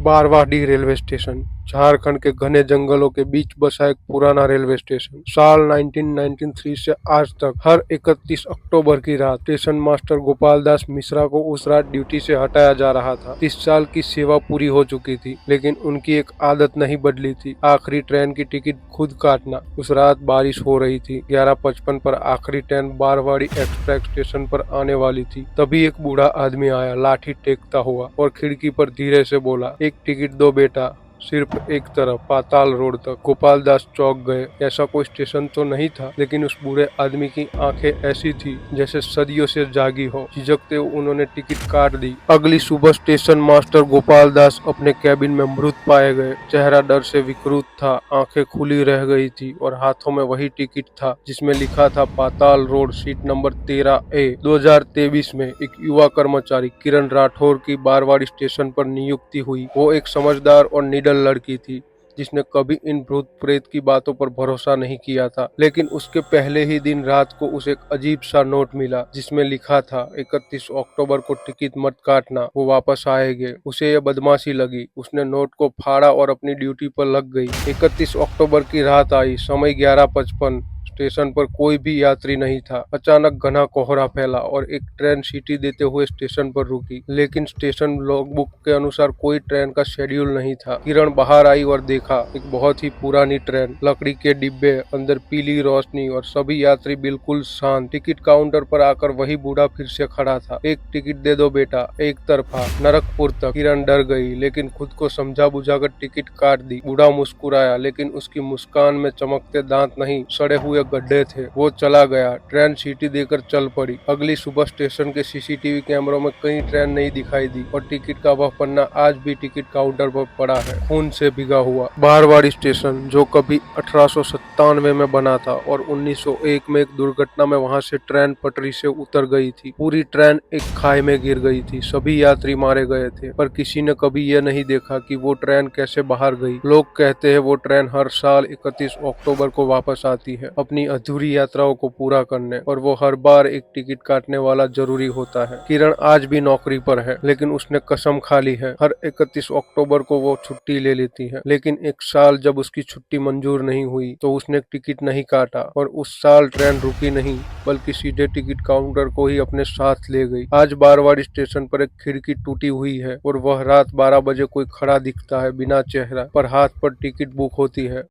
बारवाडी railway station Jharkhand के घने जंगलों के बीच बसा एक पुराना रेलवे स्टेशन। साल 1993 से आज तक हर 31 अक्टूबर की रात स्टेशन मास्टर गोपाल दास मिश्रा को उस रात ड्यूटी से हटाया जा रहा था। 30 साल की सेवा पूरी हो चुकी थी, लेकिन उनकी एक आदत नहीं बदली थी, आखिरी ट्रेन की टिकट खुद काटना। उस रात बारिश हो रही थी। 11:55 पर आखिरी ट्रेन बारवाड़ी एक्सप्रेस स्टेशन पर आने वाली थी। तभी एक बूढ़ा आदमी आया, लाठी टेकता हुआ, और खिड़की पर धीरे से बोला, एक टिकट दो बेटा, सिर्फ एक तरफ, पाताल रोड तक। गोपाल दास चौंक गए। ऐसा कोई स्टेशन तो नहीं था, लेकिन उस बूढ़े आदमी की आंखें ऐसी थी जैसे सदियों से जागी हो। झिझकते उन्होंने टिकट काट दी। अगली सुबह स्टेशन मास्टर गोपाल दास अपने कैबिन में मृत पाए गए। चेहरा डर से विकृत था, आंखें खुली रह गई थी, और हाथों में वही टिकट था जिसमें लिखा था पाताल रोड, सीट नंबर 13A। 2023 में एक युवा कर्मचारी किरण राठौर की बारवाड़ी स्टेशन पर नियुक्ति हुई। वो एक समझदार और निडर लड़की थी जिसने कभी इन भूत प्रेत की बातों पर भरोसा नहीं किया था। लेकिन उसके पहले ही दिन रात को उसे एक अजीब सा नोट मिला जिसमें लिखा था, 31 अक्टूबर को टिकट मत काटना, वो वापस आएंगे। उसे ये बदमाशी लगी। उसने नोट को फाड़ा और अपनी ड्यूटी पर लग गई। 31 अक्टूबर की रात आई। समय 11:55। स्टेशन पर कोई भी यात्री नहीं था। अचानक घना कोहरा फैला और एक ट्रेन सीटी देते हुए स्टेशन पर रुकी, लेकिन स्टेशन लॉगबुक के अनुसार कोई ट्रेन का शेड्यूल नहीं था। किरण बाहर आई और देखा, एक बहुत ही पुरानी ट्रेन, लकड़ी के डिब्बे, अंदर पीली रोशनी, और सभी यात्री बिल्कुल शांत। टिकट काउंटर पर आकर वही बूढ़ा फिर से खड़ा था। एक टिकट दे दो बेटा, एक तरफा, नरकपुर तक। किरण डर गई, लेकिन खुद को समझा बुझाकर टिकट काट दी। बूढ़ा मुस्कुराया, लेकिन उसकी मुस्कान में चमकते दांत नहीं, सड़े हुए गड्ढे थे। वो चला गया। ट्रेन सीटी देकर चल पड़ी। अगली सुबह स्टेशन के सीसीटीवी कैमरों में कहीं ट्रेन नहीं दिखाई दी, और टिकट का वह पन्ना आज भी टिकट काउंटर पर पड़ा है, खून से भिगा हुआ। बारवाड़ी स्टेशन जो कभी 1897 में बना था और 1901 में एक दुर्घटना में वहां से ट्रेन पटरी से उतर गई थी। पूरी ट्रेन एक खाई में गिर गई थी। सभी यात्री मारे गए थे, पर किसी ने कभी यह नहीं देखा कि वो ट्रेन कैसे बाहर गई। लोग कहते हैं वो ट्रेन हर साल 31 अक्टूबर को वापस आती है, अपनी अधूरी यात्राओं को पूरा करने, और वो हर बार एक टिकट काटने वाला जरूरी होता है। किरण आज भी नौकरी पर है, लेकिन उसने कसम खा ली है, हर 31 अक्टूबर को वो छुट्टी ले लेती है। लेकिन एक साल जब उसकी छुट्टी मंजूर नहीं हुई तो उसने टिकट नहीं काटा, और उस साल ट्रेन रुकी नहीं, बल्कि सीधे टिकट काउंटर को ही अपने साथ ले गई। आज बारवाड़ी स्टेशन पर एक खिड़की टूटी हुई है, और वह रात 12 बजे कोई खड़ा दिखता है, बिना चेहरा, पर हाथ पर टिकट बुक होती है।